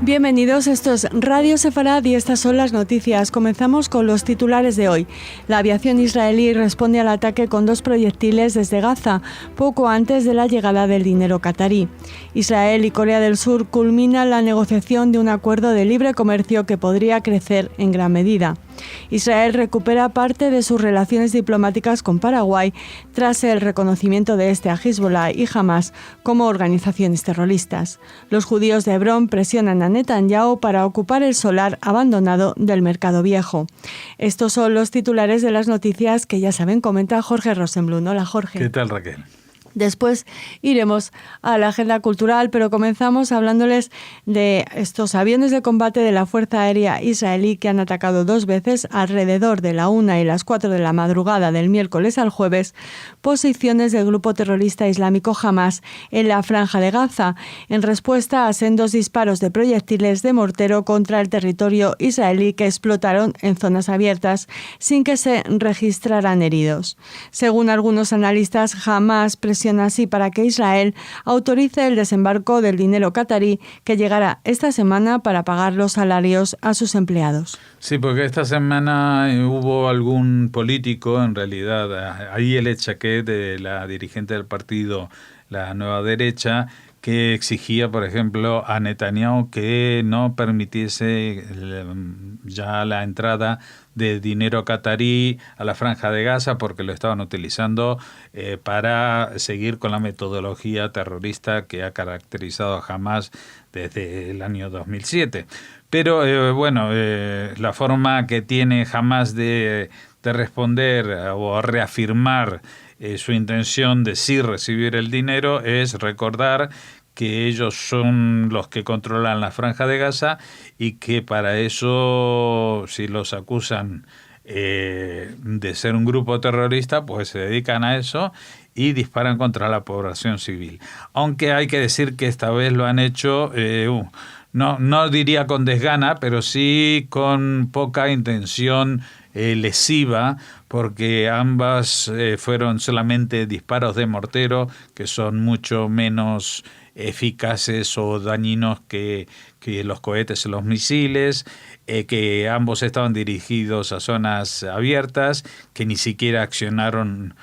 Bienvenidos, esto es Radio Sefarad y estas son las noticias. Comenzamos con los titulares de hoy. La aviación israelí responde al ataque con 2 proyectiles desde Gaza, poco antes de la llegada del dinero catarí. Israel y Corea del Sur culminan la negociación de un acuerdo de libre comercio que podría crecer en gran medida. Israel recupera parte de sus relaciones diplomáticas con Paraguay tras el reconocimiento de este a Hezbollah y Hamas como organizaciones terroristas. Los judíos de Hebrón presionan a Netanyahu para ocupar el solar abandonado del Mercado Viejo. Estos son los titulares de las noticias que ya saben, comenta Jorge Rosenblum. Hola, Jorge. ¿Qué tal, Raquel? Después iremos a la agenda cultural, pero comenzamos hablándoles de estos aviones de combate de la Fuerza Aérea Israelí que han atacado 2 veces alrededor de la 1 y las 4 de la madrugada del miércoles al jueves posiciones del grupo terrorista islámico Hamas en la Franja de Gaza, en respuesta a sendos disparos de proyectiles de mortero contra el territorio israelí que explotaron en zonas abiertas sin que se registraran heridos. Según algunos analistas, Hamas presiona así para que Israel autorice el desembarco del dinero catarí que llegará esta semana para pagar los salarios a sus empleados. Sí, porque esta semana hubo algún político, en realidad, Ayelet Shaked, de la dirigente del partido La Nueva Derecha, que exigía, por ejemplo, a Netanyahu que no permitiese ya la entrada de dinero catarí a la Franja de Gaza porque lo estaban utilizando para seguir con la metodología terrorista que ha caracterizado a Hamas desde el año 2007. Pero la forma que tiene Hamas de responder o reafirmar su intención de sí recibir el dinero es recordar que ellos son los que controlan la Franja de Gaza y que para eso, si los acusan de ser un grupo terrorista, pues se dedican a eso y disparan contra la población civil. Aunque hay que decir que esta vez lo han hecho, no diría con desgana, pero sí con poca intención lesiva, porque ambas fueron solamente disparos de mortero que son mucho menos eficaces o dañinos que los cohetes y los misiles, que ambos estaban dirigidos a zonas abiertas, que ni siquiera accionaron,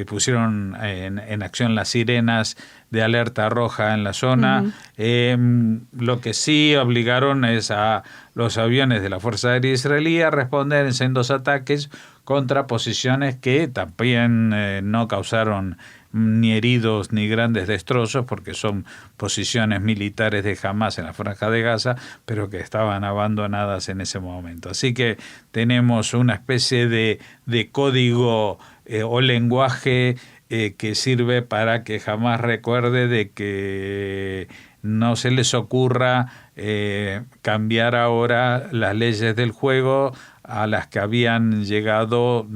pusieron en acción las sirenas de alerta roja en la zona. Uh-huh. Lo que sí obligaron es a los aviones de la Fuerza Aérea Israelí a responder en sendos ataques contra posiciones que también no causaron ni heridos ni grandes destrozos, porque son posiciones militares de Hamas en la Franja de Gaza, pero que estaban abandonadas en ese momento. Así que tenemos una especie de código o lenguaje que sirve para que Hamas recuerde de que no se les ocurra cambiar ahora las leyes del juego a las que habían llegado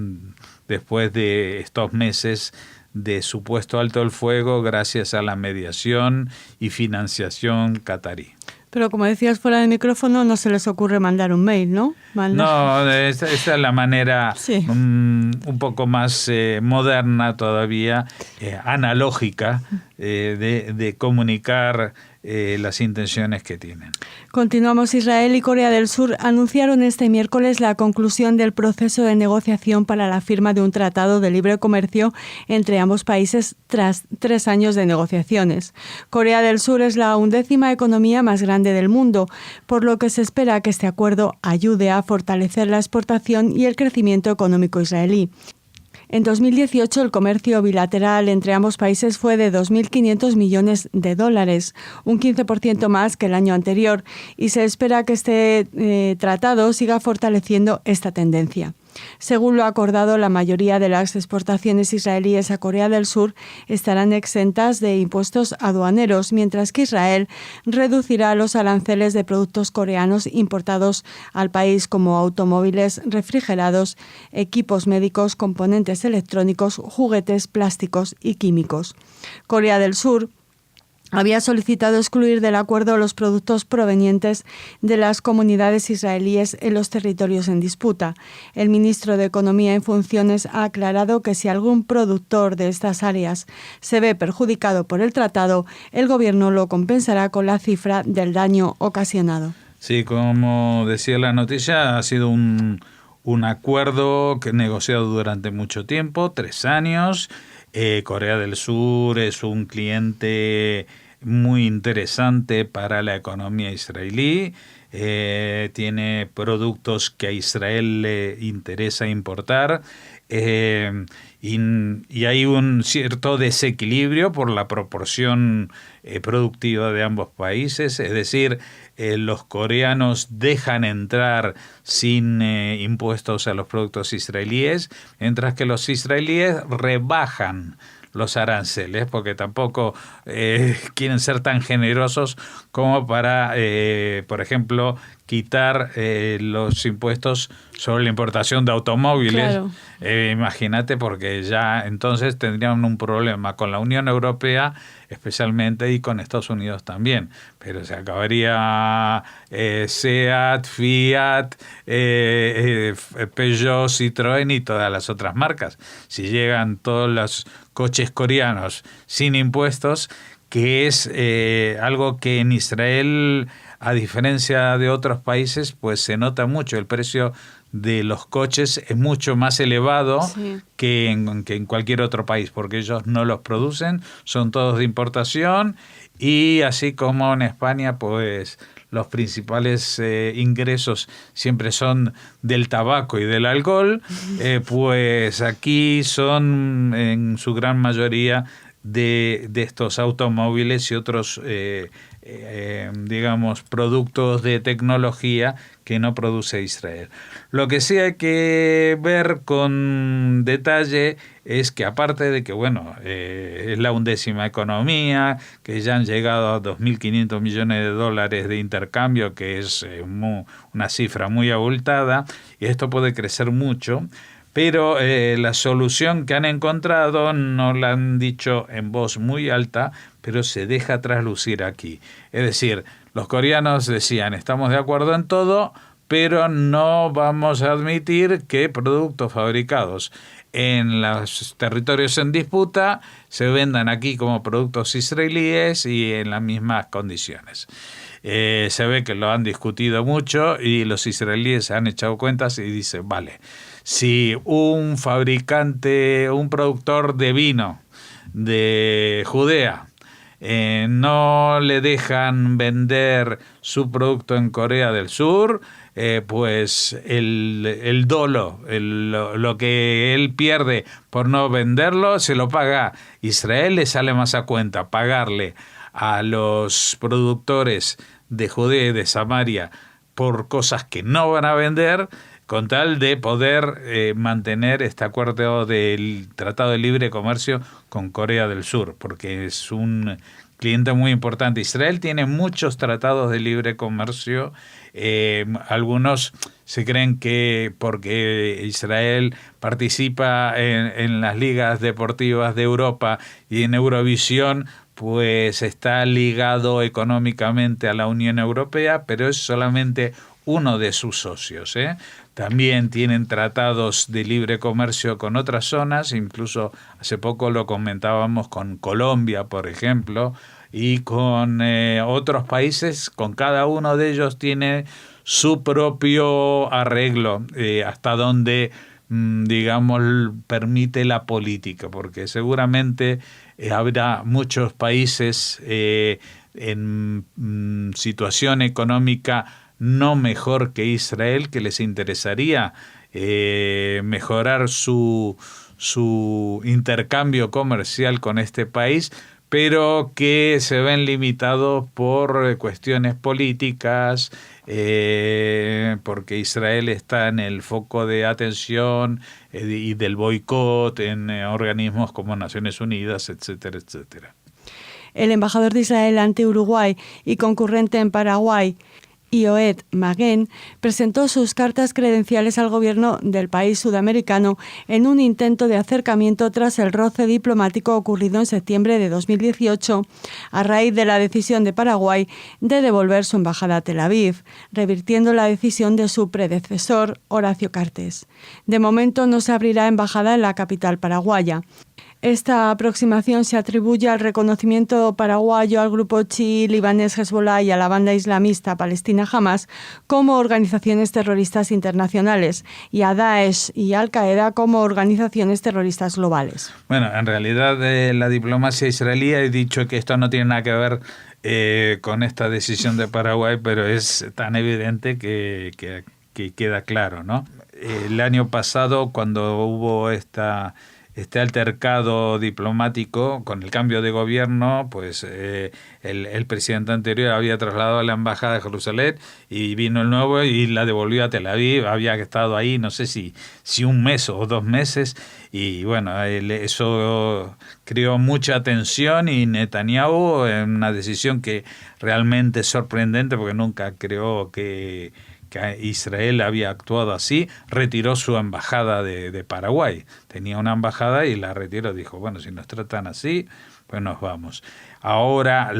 después de estos meses de supuesto alto el fuego gracias a la mediación y financiación catarí. Pero como decías fuera del micrófono, no se les ocurre mandar un mail, ¿no? No, esta es la manera sí. Un poco más moderna todavía, analógica, de comunicar las intenciones que tienen. Continuamos. Israel y Corea del Sur anunciaron este miércoles la conclusión del proceso de negociación para la firma de un tratado de libre comercio entre ambos países tras 3 años de negociaciones. Corea del Sur es la 11ª economía más grande del mundo, por lo que se espera que este acuerdo ayude a fortalecer la exportación y el crecimiento económico israelí. En 2018, el comercio bilateral entre ambos países fue de $2.500 millones, un 15% más que el año anterior, y se espera que este tratado siga fortaleciendo esta tendencia. Según lo acordado, la mayoría de las exportaciones israelíes a Corea del Sur estarán exentas de impuestos aduaneros, mientras que Israel reducirá los aranceles de productos coreanos importados al país como automóviles, refrigerados, equipos médicos, componentes electrónicos, juguetes, plásticos y químicos. Corea del Sur había solicitado excluir del acuerdo los productos provenientes de las comunidades israelíes en los territorios en disputa. El ministro de Economía en funciones ha aclarado que si algún productor de estas áreas se ve perjudicado por el tratado, el gobierno lo compensará con la cifra del daño ocasionado. Sí, como decía la noticia, ha sido un acuerdo que negociado durante mucho tiempo, 3 años. Corea del Sur es un cliente muy interesante para la economía israelí. Tiene productos que a Israel le interesa importar. Y hay un cierto desequilibrio por la proporción productiva de ambos países, es decir, los coreanos dejan entrar sin impuestos a los productos israelíes, mientras que los israelíes rebajan los aranceles, porque tampoco quieren ser tan generosos como para, por ejemplo, quitar los impuestos sobre la importación de automóviles. Claro. Imagínate, porque ya entonces tendrían un problema con la Unión Europea especialmente y con Estados Unidos también. Pero se acabaría Seat, Fiat, Peugeot, Citroën y todas las otras marcas. Si llegan todos los coches coreanos sin impuestos, que es algo que en Israel, a diferencia de otros países, pues se nota mucho. El precio de los coches es mucho más elevado que en cualquier otro país, porque ellos no los producen, son todos de importación, y así como en España, pues los principales ingresos siempre son del tabaco y del alcohol, pues aquí son en su gran mayoría de estos automóviles y otros digamos productos de tecnología que no produce Israel. Lo que sí hay que ver con detalle es que, aparte de que es la 11ª economía, que ya han llegado a 2.500 millones de dólares de intercambio, que es una cifra muy abultada, y esto puede crecer mucho. Pero la solución que han encontrado no la han dicho en voz muy alta, pero se deja traslucir aquí. Es decir, los coreanos decían, estamos de acuerdo en todo, pero no vamos a admitir que productos fabricados en los territorios en disputa se vendan aquí como productos israelíes y en las mismas condiciones. Se ve que lo han discutido mucho y los israelíes han echado cuentas y dicen, vale, si un fabricante, un productor de vino de Judea, no le dejan vender su producto en Corea del Sur, pues el dolo, lo que él pierde por no venderlo, se lo paga Israel. Le sale más a cuenta pagarle a los productores de Judea y de Samaria por cosas que no van a vender, con tal de poder mantener este acuerdo del Tratado de Libre Comercio con Corea del Sur, porque es un cliente muy importante. Israel tiene muchos tratados de libre comercio. Algunos se creen que porque Israel participa en las ligas deportivas de Europa y en Eurovisión, pues está ligado económicamente a la Unión Europea, pero es solamente uno de sus socios. También tienen tratados de libre comercio con otras zonas, incluso hace poco lo comentábamos con Colombia, por ejemplo, y con otros países. Con cada uno de ellos tiene su propio arreglo, hasta donde digamos permite la política, porque seguramente habrá muchos países en situación económica no mejor que Israel, que les interesaría mejorar su intercambio comercial con este país, pero que se ven limitados por cuestiones políticas, porque Israel está en el foco de atención y del boicot en organismos como Naciones Unidas, etcétera, etcétera. El embajador de Israel ante Uruguay y concurrente en Paraguay, Ioed Magén, presentó sus cartas credenciales al gobierno del país sudamericano en un intento de acercamiento tras el roce diplomático ocurrido en septiembre de 2018 a raíz de la decisión de Paraguay de devolver su embajada a Tel Aviv, revirtiendo la decisión de su predecesor, Horacio Cartes. De momento no se abrirá embajada en la capital paraguaya. Esta aproximación se atribuye al reconocimiento paraguayo al grupo chií libanés Hezbollah y a la banda islamista palestina Hamas como organizaciones terroristas internacionales y a Daesh y Al-Qaeda como organizaciones terroristas globales. Bueno, en realidad la diplomacia israelí ha dicho que esto no tiene nada que ver con esta decisión de Paraguay, pero es tan evidente que queda claro, ¿no? El año pasado, cuando hubo este altercado diplomático con el cambio de gobierno, pues el presidente anterior había trasladado a la embajada de Jerusalén y vino el nuevo y la devolvió a Tel Aviv. Había estado ahí no sé si un mes o 2 meses, y bueno, eso creó mucha tensión, y Netanyahu, en una decisión que realmente es sorprendente porque nunca creó que Israel había actuado así, retiró su embajada de Paraguay. Tenía una embajada y la retiró. Dijo, bueno, si nos tratan así, pues nos vamos. Ahora,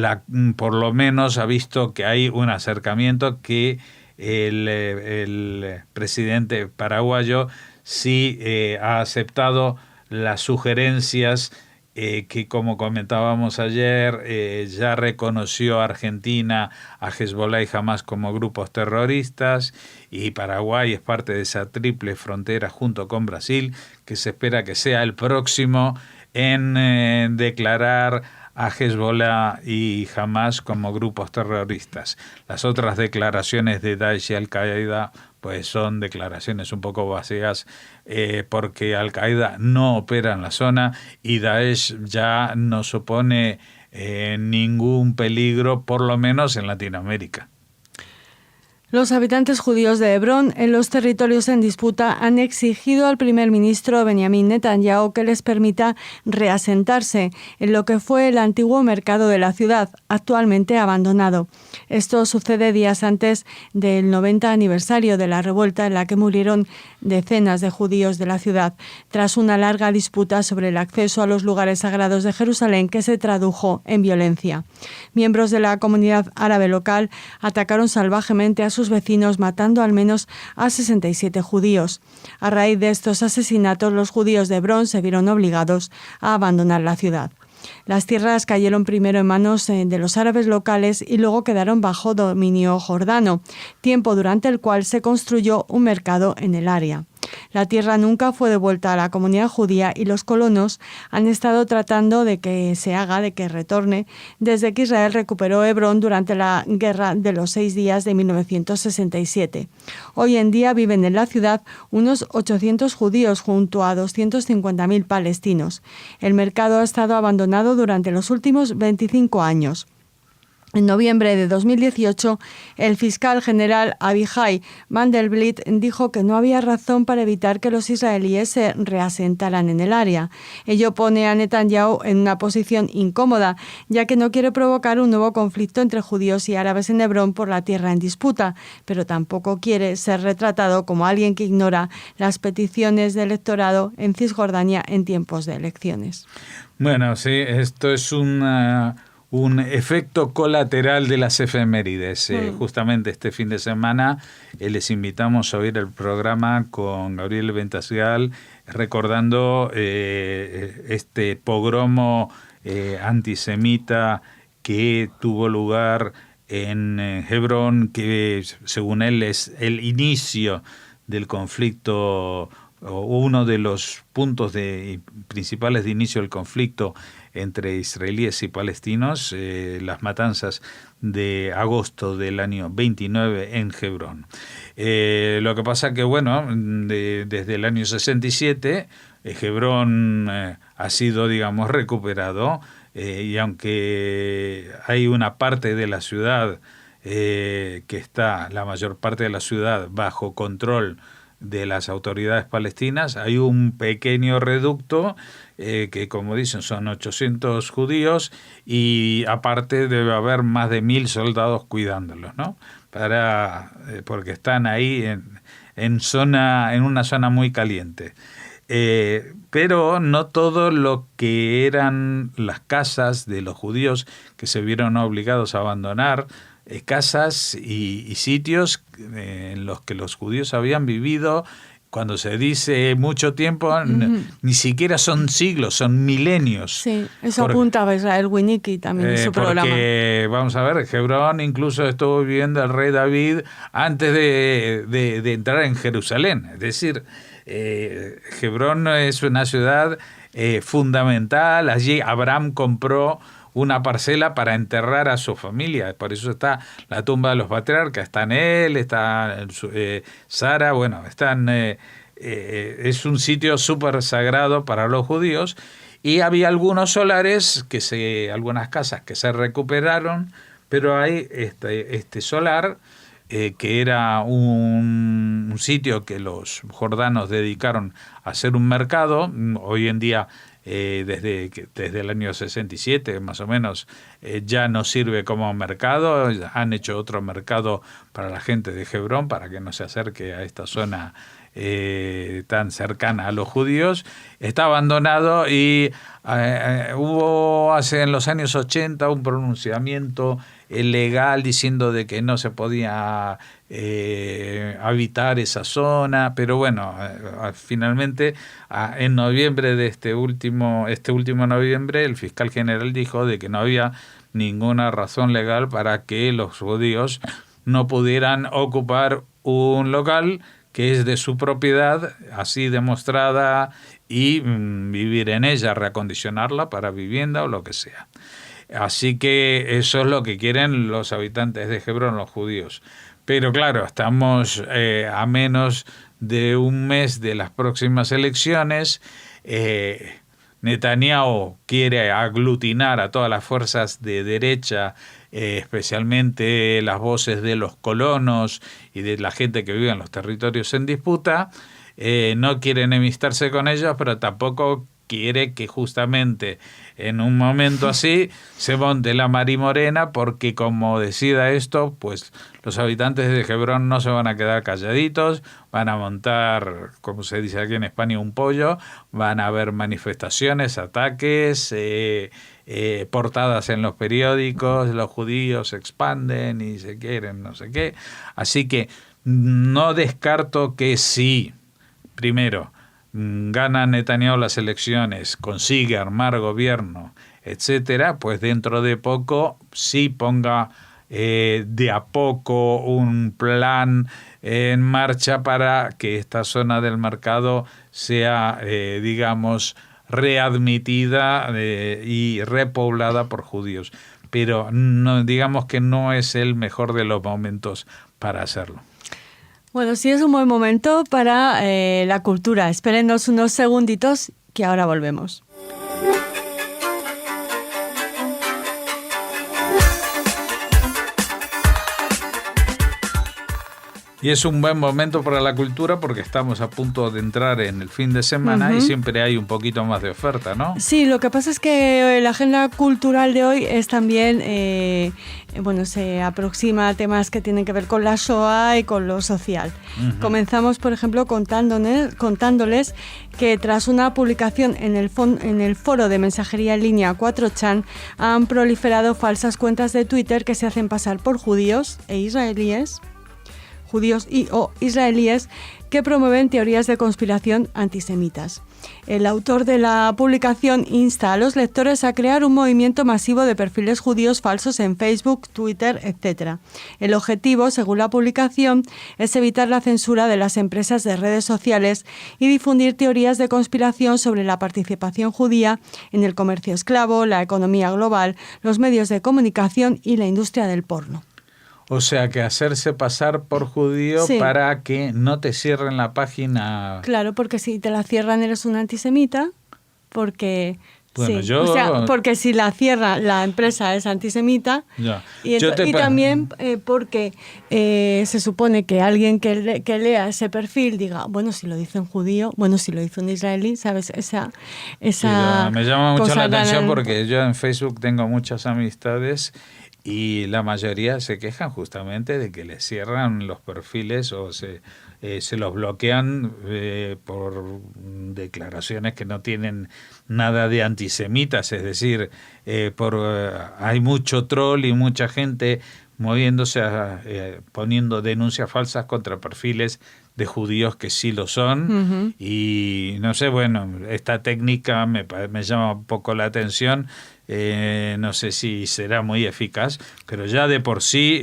por lo menos ha visto que hay un acercamiento, que el presidente paraguayo sí ha aceptado las sugerencias que, como comentábamos ayer, ya reconoció a Argentina, a Hezbollah y Hamas como grupos terroristas, y Paraguay es parte de esa triple frontera junto con Brasil, que se espera que sea el próximo en declarar a Hezbollah y Hamas como grupos terroristas. Las otras declaraciones de Daesh y Al-Qaeda pues son declaraciones un poco vacías, porque Al-Qaeda no opera en la zona y Daesh ya no supone ningún peligro, por lo menos en Latinoamérica. Los habitantes judíos de Hebrón, en los territorios en disputa, han exigido al primer ministro Benjamín Netanyahu que les permita reasentarse en lo que fue el antiguo mercado de la ciudad, actualmente abandonado. Esto sucede días antes del 90 aniversario de la revuelta, en la que murieron decenas de judíos de la ciudad, tras una larga disputa sobre el acceso a los lugares sagrados de Jerusalén, que se tradujo en violencia. Miembros de la comunidad árabe local atacaron salvajemente a sus vecinos, matando al menos a 67 judíos. A raíz de estos asesinatos, los judíos de Hebrón se vieron obligados a abandonar la ciudad. Las tierras cayeron primero en manos de los árabes locales y luego quedaron bajo dominio jordano, tiempo durante el cual se construyó un mercado en el área. La tierra nunca fue devuelta a la comunidad judía y los colonos han estado tratando de que retorne, desde que Israel recuperó Hebrón durante la Guerra de los 6 días de 1967. Hoy en día viven en la ciudad unos 800 judíos junto a 250.000 palestinos. El mercado ha estado abandonado durante los últimos 25 años. En noviembre de 2018, el fiscal general Avichai Mandelblit dijo que no había razón para evitar que los israelíes se reasentaran en el área. Ello pone a Netanyahu en una posición incómoda, ya que no quiere provocar un nuevo conflicto entre judíos y árabes en Hebrón por la tierra en disputa, pero tampoco quiere ser retratado como alguien que ignora las peticiones del electorado en Cisjordania en tiempos de elecciones. Bueno, sí, esto es un efecto colateral de las efemérides. Justamente este fin de semana les invitamos a oír el programa con Gabriel Ventasgal, recordando este pogromo antisemita que tuvo lugar en Hebrón, que según él es el inicio del conflicto, o uno de los puntos principales de inicio del conflicto entre israelíes y palestinos, las matanzas de agosto del año 29 en Hebrón. Lo que pasa que, bueno, desde el año 67, Hebrón ha sido, digamos, recuperado, y aunque hay una parte de la ciudad que está, la mayor parte de la ciudad, bajo control de las autoridades palestinas. Hay un pequeño reducto que, como dicen, son 800 judíos y aparte debe haber más de 1.000 soldados cuidándolos, ¿no? Porque están ahí en una zona muy caliente. Pero no todo lo que eran las casas de los judíos que se vieron obligados a abandonar, casas y sitios en los que los judíos habían vivido, cuando se dice mucho tiempo, ni siquiera son siglos, son milenios. Sí, eso apuntaba Israel Winnicki también en su programa. Porque, vamos a ver, Hebrón incluso estuvo viviendo el rey David antes de entrar en Jerusalén. Es decir, Hebrón es una ciudad fundamental. Allí Abraham compró una parcela para enterrar a su familia. Por eso está la tumba de los patriarcas. Está en él, está Sara, bueno, es un sitio súper sagrado para los judíos. Y había algunos solares, algunas casas que se recuperaron, pero hay este solar, que era un sitio que los jordanos dedicaron a hacer un mercado. Hoy en día, desde el año 67 más o menos, ya no sirve como mercado. Han hecho otro mercado para la gente de Hebrón, para que no se acerque a esta zona tan cercana a los judíos. Está abandonado y hubo en los años 80 un pronunciamiento legal diciendo de que no se podía habitar esa zona, pero bueno, finalmente en noviembre de este último noviembre, el fiscal general dijo de que no había ninguna razón legal para que los judíos no pudieran ocupar un local que es de su propiedad, así demostrada, y vivir en ella, reacondicionarla para vivienda o lo que sea. Así que eso es lo que quieren los habitantes de Hebrón, los judíos. Pero claro, estamos a menos de un mes de las próximas elecciones. Netanyahu quiere aglutinar a todas las fuerzas de derecha, especialmente las voces de los colonos y de la gente que vive en los territorios en disputa. No quiere enemistarse con ellos, pero tampoco quiere que justamente en un momento así se monte la marimorena, porque como decida esto, pues los habitantes de Hebrón no se van a quedar calladitos, van a montar, como se dice aquí en España, un pollo, van a haber manifestaciones, ataques, portadas en los periódicos, los judíos se expanden y se quieren no sé qué. Así que no descarto que sí, primero, gana Netanyahu las elecciones, consigue armar gobierno, etcétera, pues dentro de poco sí ponga de a poco un plan en marcha para que esta zona del mercado sea, digamos, readmitida y repoblada por judíos. Pero no, digamos que no es el mejor de los momentos para hacerlo. Bueno, sí es un buen momento para la cultura. Espérenos unos segunditos que ahora volvemos. Y es un buen momento para la cultura porque estamos a punto de entrar en el fin de semana y siempre hay un poquito más de oferta, ¿no? Sí, lo que pasa es que la agenda cultural de hoy es también, se aproxima a temas que tienen que ver con la Shoah y con lo social. Comenzamos, por ejemplo, contándoles que tras una publicación en el foro de mensajería en línea 4chan han proliferado falsas cuentas de Twitter que se hacen pasar por judíos o israelíes que promueven teorías de conspiración antisemitas. El autor de la publicación insta a los lectores a crear un movimiento masivo de perfiles judíos falsos en Facebook, Twitter, etc. El objetivo, según la publicación, es evitar la censura de las empresas de redes sociales y difundir teorías de conspiración sobre la participación judía en el comercio esclavo, la economía global, los medios de comunicación y la industria del porno. O sea, que hacerse pasar por judío para que no te cierren la página. Claro, porque si te la cierran eres un antisemita, porque Bueno, sí, o sea, porque si la cierra la empresa es antisemita Ya. y también porque se supone que alguien que lea ese perfil diga, bueno, si lo dice un judío, bueno, si lo dice un israelí, ¿sabes? Esa Me llama mucho la atención tan... porque yo en Facebook tengo muchas amistades y la mayoría se quejan justamente de que les cierran los perfiles o se los bloquean por declaraciones que no tienen nada de antisemitas, es decir, hay mucho troll y mucha gente moviéndose, poniendo denuncias falsas contra perfiles de judíos que sí lo son. Uh-huh. Y no sé, bueno, esta técnica me llama un poco la atención. No sé si será muy eficaz, pero ya de por sí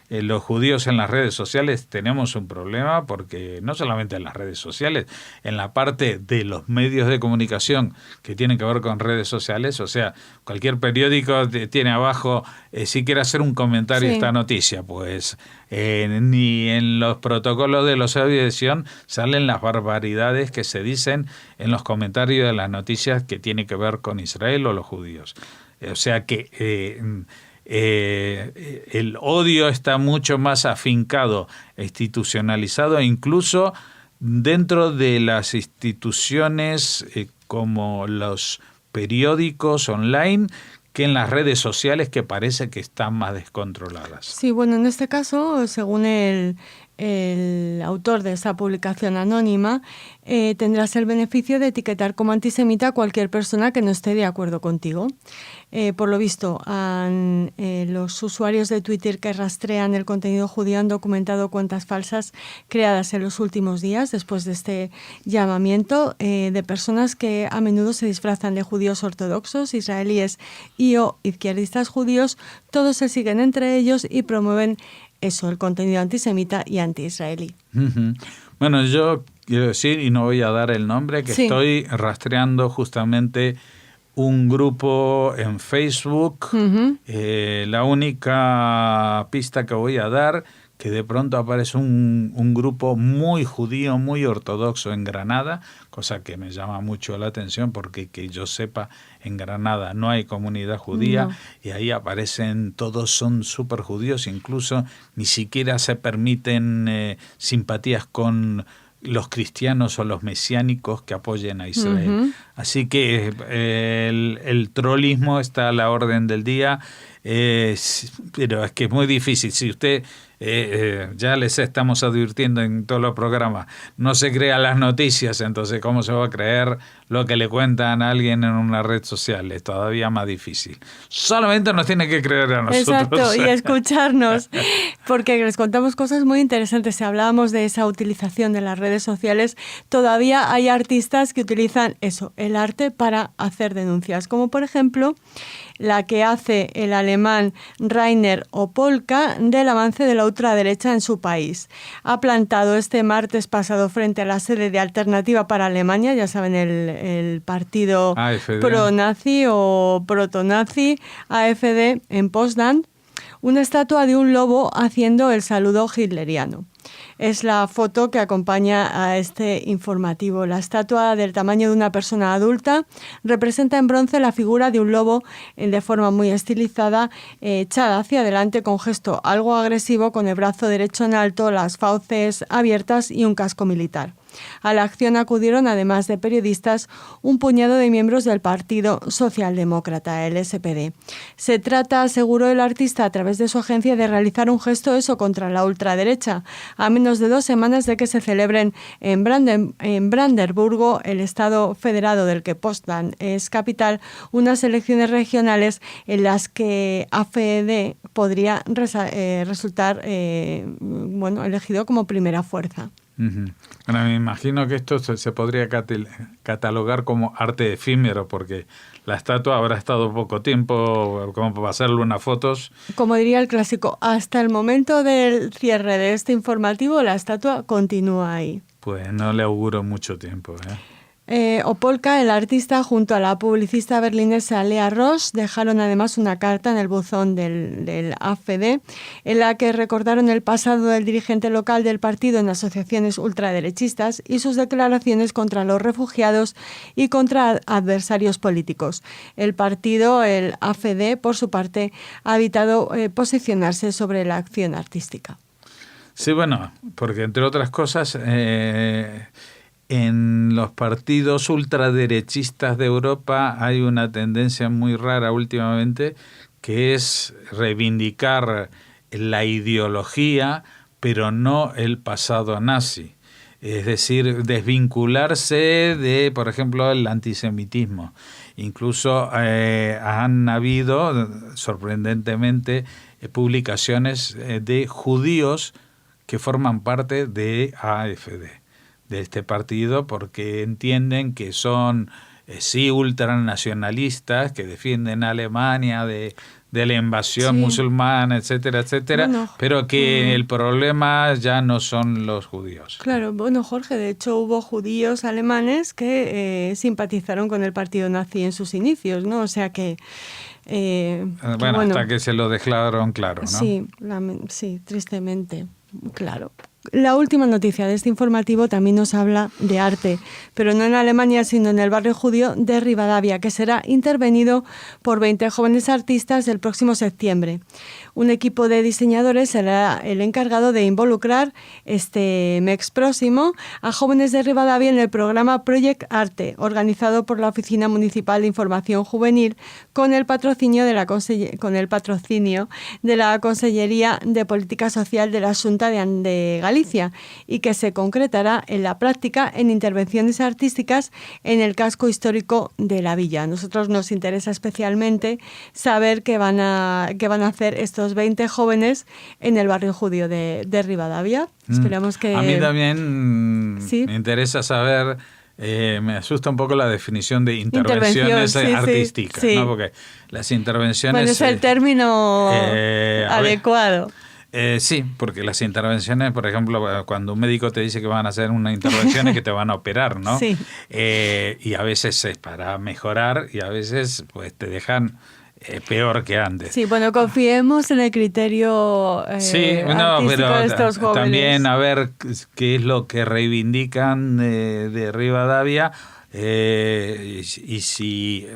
los judíos en las redes sociales tenemos un problema, porque no solamente en las redes sociales, en la parte de los medios de comunicación que tienen que ver con redes sociales, o sea, cualquier periódico tiene abajo, si quiere hacer un comentario a esta noticia, pues ni en los protocolos de los audios de edición salen las barbaridades que se dicen en los comentarios de las noticias que tienen que ver con Israel o los judíos. O sea que el odio está mucho más afincado, institucionalizado, e incluso dentro de las instituciones como los periódicos online, que en las redes sociales, que parece que están más descontroladas. Sí, bueno, en este caso, según el autor de esa publicación anónima, tendrás el beneficio de etiquetar como antisemita a cualquier persona que no esté de acuerdo contigo. Por lo visto, los usuarios de Twitter que rastrean el contenido judío han documentado cuentas falsas creadas en los últimos días después de este llamamiento de personas que a menudo se disfrazan de judíos ortodoxos, israelíes o izquierdistas judíos. Todos se siguen entre ellos y promueven el contenido antisemita y anti-israelí. Uh-huh. Bueno, yo quiero decir, y no voy a dar el nombre, que estoy rastreando justamente un grupo en Facebook. Uh-huh. La única pista que voy a dar, que de pronto aparece un grupo muy judío, muy ortodoxo en Granada, cosa que me llama mucho la atención porque que yo sepa, en Granada no hay comunidad judía, y ahí aparecen, todos son súper judíos, incluso ni siquiera se permiten simpatías con los cristianos o los mesiánicos que apoyen a Israel. Uh-huh. Así que el trollismo está a la orden del día, pero es que es muy difícil. Si usted, ya les estamos advirtiendo en todos los programas, no se crea las noticias, entonces ¿cómo se va a creer lo que le cuentan a alguien en una red social? Es todavía más difícil. Solamente nos tiene que creer a nosotros. Exacto, y escucharnos, porque les contamos cosas muy interesantes. Si hablábamos de esa utilización de las redes sociales, todavía hay artistas que utilizan el arte para hacer denuncias, como por ejemplo la que hace el alemán Rainer Opolka del avance de la ultraderecha en su país. Ha plantado este martes pasado frente a la sede de Alternativa para Alemania, ya saben, el partido pro-nazi o proto-nazi, AfD, en Potsdam, una estatua de un lobo haciendo el saludo hitleriano. Es la foto que acompaña a este informativo. La estatua, del tamaño de una persona adulta, representa en bronce la figura de un lobo de forma muy estilizada, echada hacia adelante con gesto algo agresivo, con el brazo derecho en alto, las fauces abiertas y un casco militar. A la acción acudieron, además de periodistas, un puñado de miembros del Partido Socialdemócrata, el SPD. Se trata, aseguró el artista a través de su agencia, de realizar un gesto contra la ultraderecha, a menos de 2 semanas de que se celebren en Brandeburgo, el estado federado del que Potsdam es capital, unas elecciones regionales en las que AfD podría resultar elegido como primera fuerza. Uh-huh. Bueno, me imagino que esto se podría catalogar como arte efímero, porque la estatua habrá estado poco tiempo como para hacerle unas fotos. Como diría el clásico, hasta el momento del cierre de este informativo, la estatua continúa ahí. Pues no le auguro mucho tiempo, Opolka, el artista, junto a la publicista berlinesa Lea Roche, dejaron además una carta en el buzón del AfD en la que recordaron el pasado del dirigente local del partido en asociaciones ultraderechistas y sus declaraciones contra los refugiados y contra adversarios políticos. El partido, el AfD, por su parte, ha evitado posicionarse sobre la acción artística. Sí, bueno, porque entre otras cosas, en los partidos ultraderechistas de Europa hay una tendencia muy rara últimamente, que es reivindicar la ideología, pero no el pasado nazi. Es decir, desvincularse de, por ejemplo, el antisemitismo. Incluso han habido, sorprendentemente, publicaciones de judíos que forman parte de AfD, de este partido, porque entienden que son, sí, ultranacionalistas, que defienden a Alemania de la invasión musulmana, etcétera, etcétera, bueno, pero que el problema ya no son los judíos. Claro, bueno, Jorge, de hecho hubo judíos alemanes que simpatizaron con el partido nazi en sus inicios, ¿no? O sea que... bueno, hasta que se lo declararon claro, ¿no? Sí, sí, tristemente, claro. La última noticia de este informativo también nos habla de arte, pero no en Alemania, sino en el barrio judío de Rivadavia, que será intervenido por 20 jóvenes artistas el próximo septiembre. Un equipo de diseñadores será el encargado de involucrar este mes próximo a jóvenes de Rivadavia en el programa Project Arte, organizado por la Oficina Municipal de Información Juvenil con el patrocinio de la Consellería de Política Social de la Xunta de Galicia, y que se concretará en la práctica en intervenciones artísticas en el casco histórico de la villa. A nosotros nos interesa especialmente saber qué van a hacer estos 20 jóvenes en el barrio judío de Rivadavia. Esperamos que... A mí también me interesa saber... me asusta un poco la definición de intervenciones artísticas, sí. ¿no? Porque las intervenciones... Bueno, es el término adecuado. Sí, porque las intervenciones, por ejemplo, cuando un médico te dice que van a hacer una intervención es que te van a operar, ¿no? Sí. Y a veces es para mejorar y a veces pues te dejan peor que antes. Sí, bueno, confiemos en el criterio artístico pero de estos jóvenes. También a ver qué es lo que reivindican de Rivadavia y si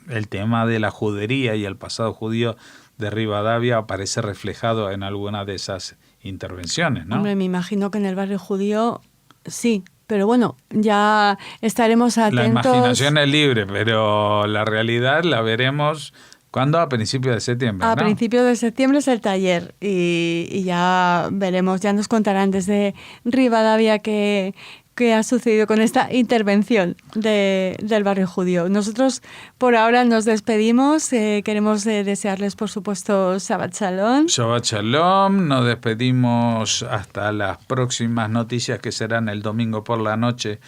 el tema de la judería y el pasado judío de Rivadavia aparece reflejado en alguna de esas intervenciones, ¿no? Hombre, me imagino que en el barrio judío sí, pero bueno, ya estaremos atentos. La imaginación es libre, pero la realidad la veremos... ¿Cuándo? A principios de septiembre, ¿no? A principios de septiembre es el taller y ya veremos, ya nos contarán desde Rivadavia qué ha sucedido con esta intervención del barrio judío. Nosotros por ahora nos despedimos, queremos desearles por supuesto Shabbat Shalom. Shabbat Shalom, nos despedimos hasta las próximas noticias que serán el domingo por la noche.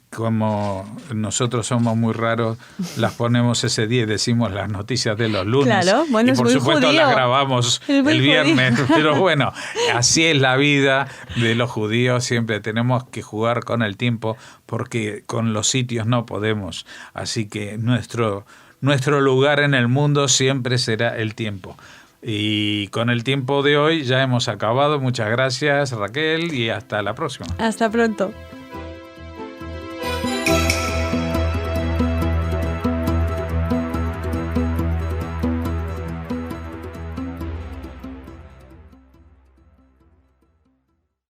Como nosotros somos muy raros, las ponemos ese día y decimos las noticias de los lunes. Claro, bueno, y por supuesto judío. Las grabamos el viernes. Pero bueno, así es la vida de los judíos. Siempre tenemos que jugar con el tiempo porque con los sitios no podemos. Así que nuestro lugar en el mundo siempre será el tiempo. Y con el tiempo de hoy ya hemos acabado. Muchas gracias, Raquel, y hasta la próxima. Hasta pronto.